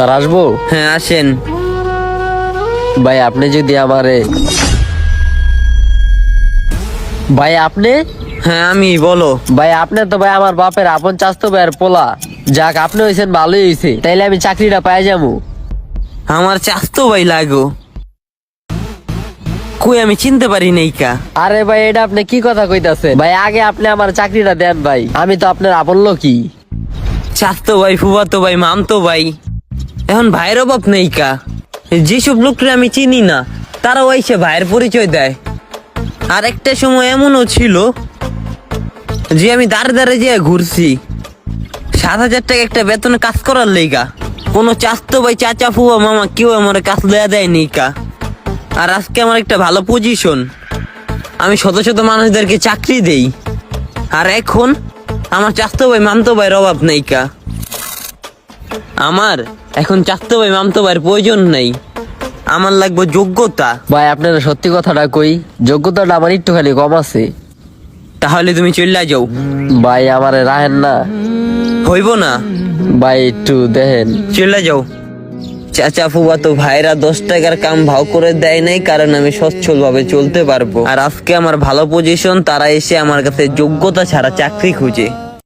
Sir আসবো? হ্যাঁ আসেন। ভাই আপনি যদি আমারে ভাই আপনি হ্যাঁ আমি, বলো। ভাই আপনি তো ভাই আমার বাপের আপন চাস্তো ভাইয়ের পোলা। যাক আপনি হয়েছেন ভালোই হয়েছে, তাইলে আমি চাকরিটা পাই যাবো। আমার চাস্তো ভাই লাগো, কই আমি চিনতে পারি নাই কা। আরে ভাই এটা আপনি কি কথা কইতাছেন ভাই? আগে আপনি আমার চাকরিটা দেন ভাই, আমি তো আপনার আপন লোকই। চাস্তো ভাই, ফুফাতো ভাই, মামতো ভাই, এখন ভাইয়ের অভাব নেই কা। যেসব লোকরা আমি চিনি না তারাও এসে ভাইয়ের পরিচয় দেয়। আর একটা সময় এমনও ছিল যে আমি দাঁড়ে দাঁড়ে যেয়ে ঘুরছি 7,000 টাকা একটা বেতনে কাজ করার লেগা। কোনো চাস্তো ভাই, চাচা, ফুয়া, মামা কেউ আমার কাজ দেয়া দেয়নি কা। আর আজকে আমার একটা ভালো পজিশন, আমি শত শত মানুষদেরকে চাকরি দেই। আর এখন আমার চাস্তো ভাই মামতো ভাইয়ের অভাব নেই কা। আমার এখন চাস্তো ভাই মামতো ভাইয়ের প্রয়োজন নেই, আমার লাগবে যোগ্যতা। ভাই আপনারা সত্যি কথাটা কই, যোগ্যতাটা আমার একটুখানি কম আছে। তাহলে তুমি চলে যাও। ভাই আমারে রাহেন না হইব না, ভাই, একটু দেখেন। চলে যাও। চাচা ফুবা তো ভাইরা 10 টাকার কাম ভাও করে দেয় নাই, কারণ আমি সচ্ছল ভাবে চলতে পারবো। আর আজকে আমার ভালো পজিশন, তারা এসে আমার কাছে যোগ্যতা ছাড়া চাকরি খুঁজে।